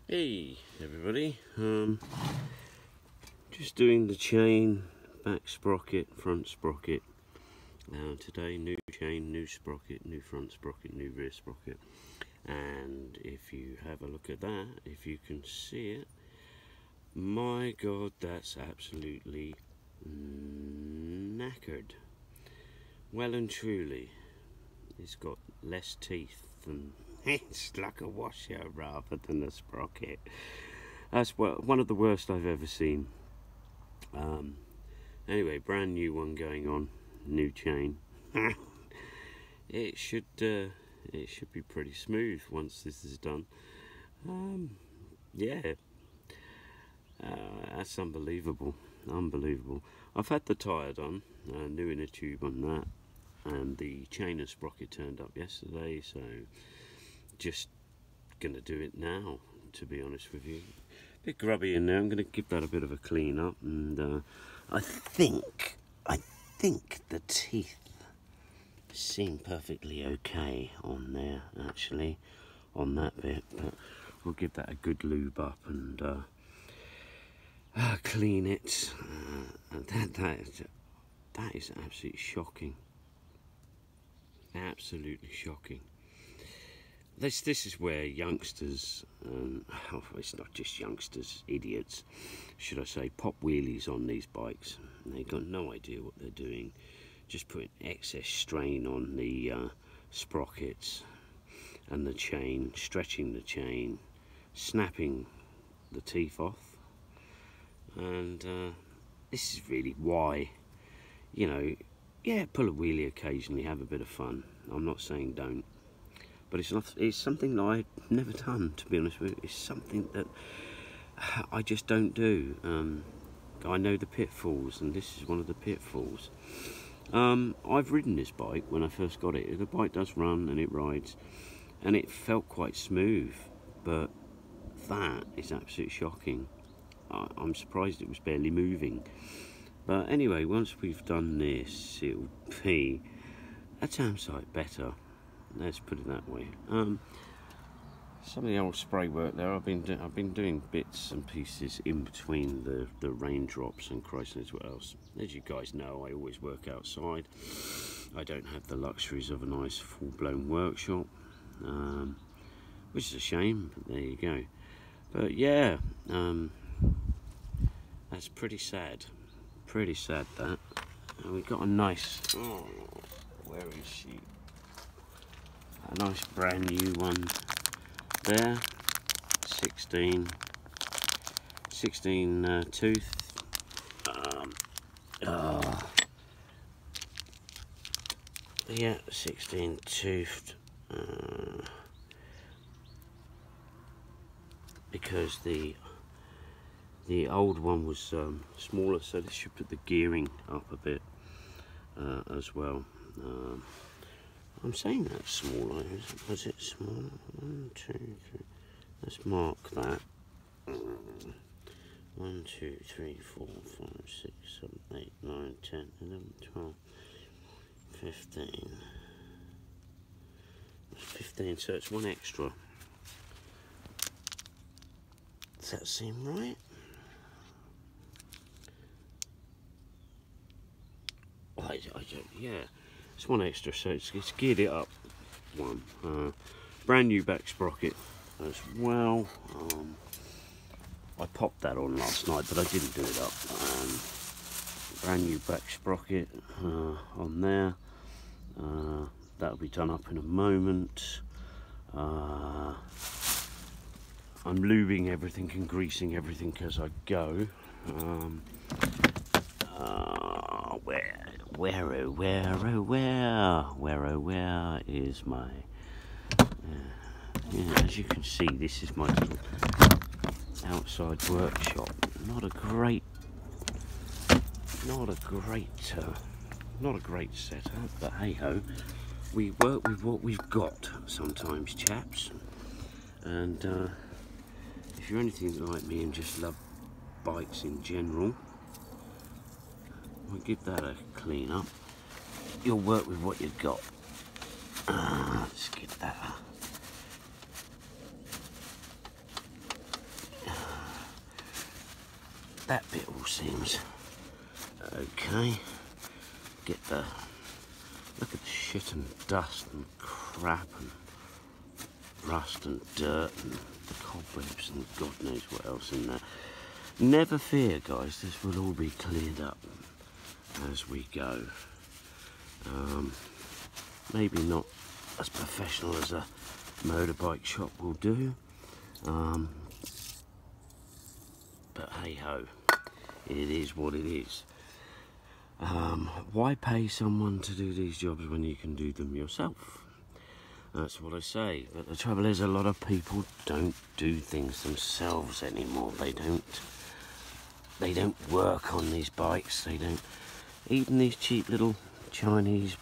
Hey everybody, just doing the chain, back sprocket, front sprocket. Today new chain, new sprocket, new front sprocket, new rear sprocket. And if you have a look at that, if you can see it, my god, that's absolutely knackered. Well and truly, it's got less teeth than it's like a washer rather than a sprocket. That's one of the worst I've ever seen. Anyway, brand new one going on, new chain. It should be pretty smooth once this is done. Yeah, that's unbelievable. I've had the tyre done, new inner tube on that, and the chain and sprocket turned up yesterday, so just gonna do it now, to be honest with you. A bit grubby in there. I'm gonna give that a bit of a clean up, and I think the teeth seem perfectly okay on there, actually, on that bit, but we'll give that a good lube up and clean it. That is absolutely shocking. Absolutely shocking. This is where youngsters, it's not just youngsters, idiots, should I say, pop wheelies on these bikes. They've got no idea what they're doing, just putting excess strain on the sprockets and the chain, stretching the chain, snapping the teeth off. And this is really why, you know, yeah, pull a wheelie occasionally, have a bit of fun. I'm not saying don't. But it's something that I've never done, to be honest with you. It's something that I just don't do. I know the pitfalls, and this is one of the pitfalls. I've ridden this bike when I first got it. The bike does run and it rides, and it felt quite smooth, but that is absolutely shocking. I'm surprised it was barely moving. But anyway, once we've done this, it'll be a damn sight better. Let's put it that way. Some of the old spray work there, I've been doing bits and pieces in between the raindrops, and Christ knows what else. As you guys know, I always work outside. I don't have the luxuries of a nice full-blown workshop, which is a shame, but there you go. But yeah, that's pretty sad. Pretty sad, that. And we've got a nice, oh, where is she? A nice brand new one there, 16 tooth. Yeah, 16 toothed, because the old one was smaller, so this should put the gearing up a bit as well. I'm saying that's smaller. Was it small? 1, 2, 3. Let's mark that. 1, 2, 3, 4, 5, 6, 7, 8, 9, 10, 11, 12, 15. That's 15, so it's one extra. Does that seem right? Yeah. It's one extra, so it's geared it up one. Brand new back sprocket as well. I popped that on last night, but I didn't do it up. Brand new back sprocket on there. That'll be done up in a moment. I'm lubing everything and greasing everything as I go. Where is my yeah, as you can see, this is my little outside workshop. Not a great setup, but hey ho, we work with what we've got sometimes, chaps. And if you're anything like me and just love bikes in general, we'll give that a clean up. You'll work with what you've got. Let's get that. that bit all seems okay. Look at the shit and dust and crap and rust and dirt and the cobwebs and God knows what else in there. Never fear, guys, this will all be cleared up as we go. Maybe not as professional as a motorbike shop will do, but hey ho, it is what it is. Why pay someone to do these jobs when you can do them yourself? That's what I say. But the trouble is, a lot of people don't do things themselves anymore. They don't work on these bikes. They don't, even these cheap little Chinese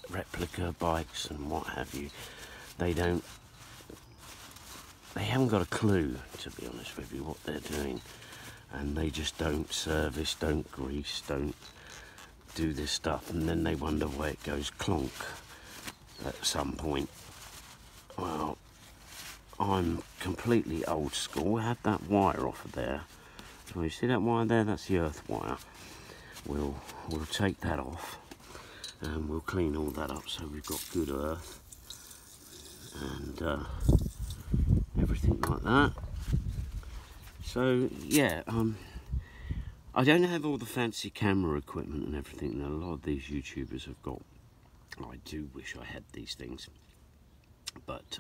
replica bikes and what have you. They haven't got a clue, to be honest with you, what they're doing, and they just don't service, don't grease, don't do this stuff, and then they wonder why it goes clonk at some point. Well, I'm completely old school. I had that wire off of there. So you see that wire there? That's the earth wire. We'll take that off and we'll clean all that up so we've got good earth and everything like that. So yeah, I don't have all the fancy camera equipment and everything that a lot of these YouTubers have got. I do wish I had these things, but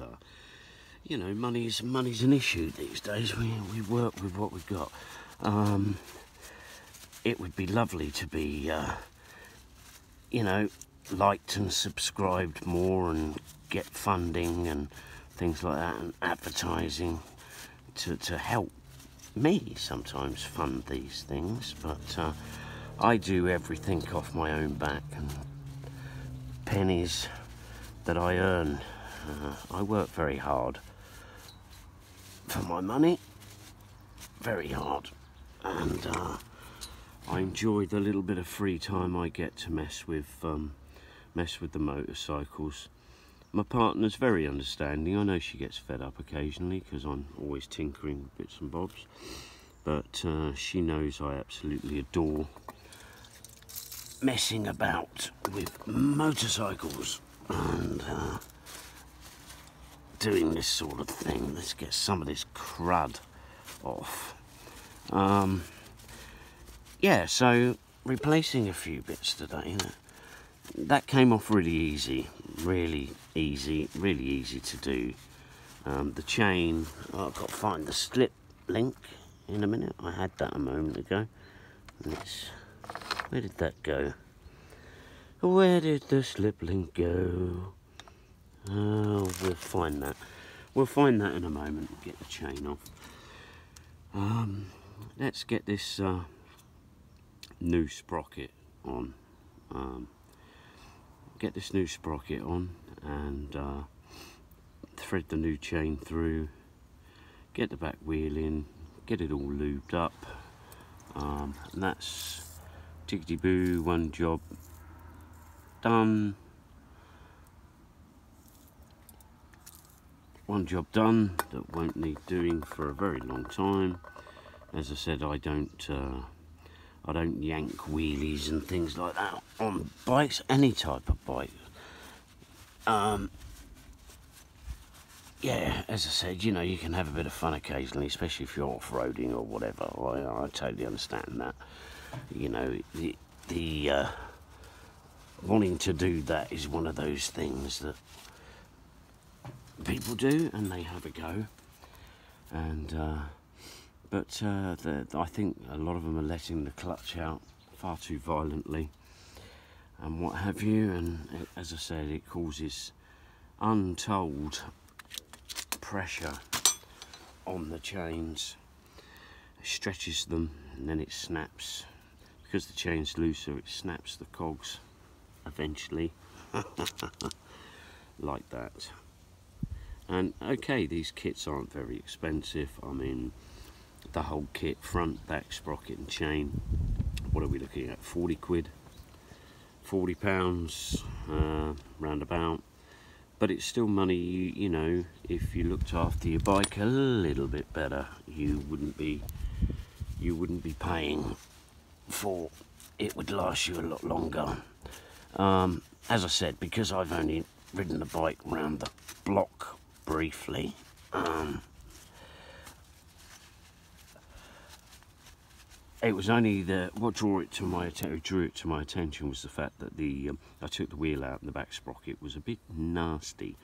you know, money's an issue these days. We work with what we've got. It would be lovely to be, you know, liked and subscribed more and get funding and things like that and advertising to help me sometimes fund these things, but I do everything off my own back and pennies that I earn. I work very hard for my money, very hard, and I enjoy the little bit of free time I get to mess with the motorcycles. My partner's very understanding. I know she gets fed up occasionally because I'm always tinkering with bits and bobs, but she knows I absolutely adore messing about with motorcycles and doing this sort of thing. Let's get some of this crud off. Yeah, so replacing a few bits today. That came off really easy to do. The chain, I've got to find the slip link in a minute. I had that a moment ago. Where did that go? Where did the slip link go? Oh, we'll find that. We'll find that in a moment and get the chain off. Let's get this new sprocket on. Get this new sprocket on and thread the new chain through, get the back wheel in, get it all lubed up, and that's tickety boo, one job done. One job done that won't need doing for a very long time. As I said, I don't yank wheelies and things like that on bikes, any type of bike. Yeah, as I said, you know, you can have a bit of fun occasionally, especially if you're off-roading or whatever. I totally understand that. You know, the wanting to do that is one of those things that people do, and they have a go. And but I think a lot of them are letting the clutch out far too violently and what have you, and as I said, it causes untold pressure on the chains. It stretches them and then it snaps. Because the chain's looser, it snaps the cogs eventually like that. And okay, these kits aren't very expensive. I mean, the whole kit, front, back, sprocket and chain, what are we looking at, 40 quid, 40 pounds, roundabout. But it's still money. You know, if you looked after your bike a little bit better, you wouldn't be you wouldn't be paying for. It would last you a lot longer. As I said, because I've only ridden the bike around the block briefly, it was only what drew it to my attention was the fact that I took the wheel out and the back sprocket was a bit nasty.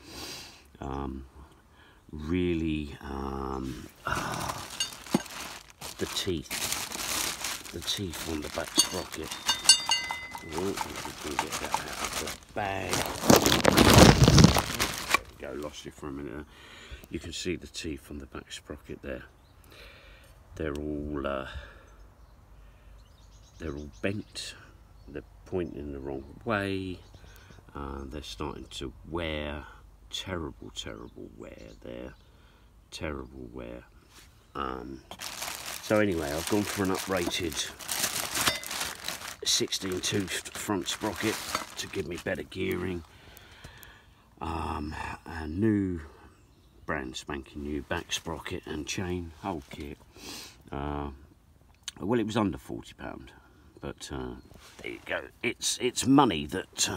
Really, the teeth on the back sprocket. Oh, we can get that out of the bag. There we go, lost it for a minute. You can see the teeth on the back sprocket there. They're all bent. They're pointing the wrong way. They're starting to wear. Terrible wear there. Terrible wear. So anyway, I've gone for an uprated 16-toothed front sprocket to give me better gearing. A new, brand spanking new back sprocket and chain, whole kit. Well, it was under £40, but there you go. It's money that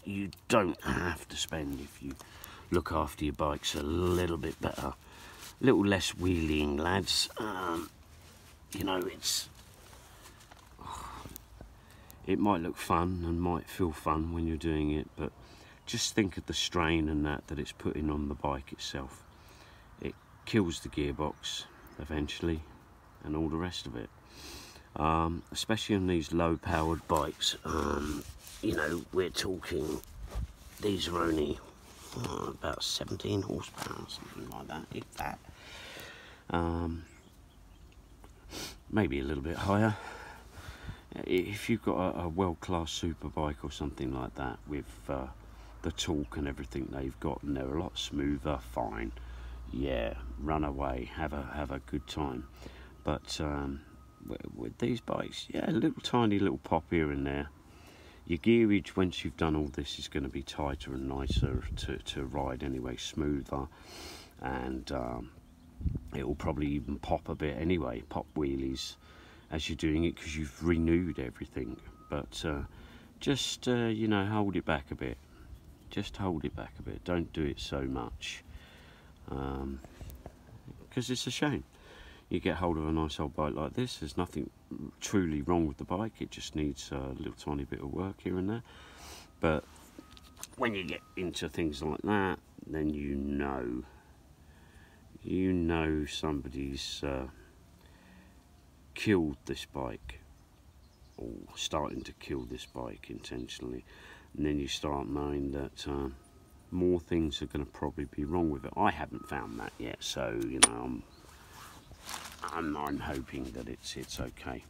you don't have to spend if you look after your bikes a little bit better, a little less wheeling, lads. You know, it might look fun and might feel fun when you're doing it, but just think of the strain and that it's putting on the bike itself. It kills the gearbox eventually and all the rest of it. Especially on these low powered bikes, you know, we're talking, these are only about 17 horsepower, something like that, if that. Maybe a little bit higher. If you've got a world-class super bike or something like that with the torque and everything they've got, and they're a lot smoother, fine, yeah, run away, have a good time. But with these bikes, yeah, a little tiny little pop here and there. Your gearage, once you've done all this, is going to be tighter and nicer to ride anyway, smoother, and it will probably even pop a bit anyway, pop wheelies as you're doing it, because you've renewed everything. But just you know, hold it back a bit. Just hold it back a bit. Don't do it so much, because it's a shame. You get hold of a nice old bike like this, there's nothing truly wrong with the bike, it just needs a little tiny bit of work here and there. But when you get into things like that, then you know somebody's killed this bike, or starting to kill this bike intentionally, and then you start knowing that more things are going to probably be wrong with it. I haven't found that yet, so you know, I'm hoping that it's okay.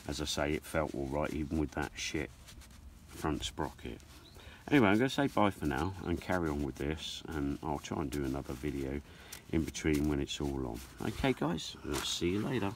As I say, it felt all right even with that shit front sprocket. Anyway, I'm going to say bye for now and carry on with this, and I'll try and do another video in between when it's all on. Okay guys, I'll see you later.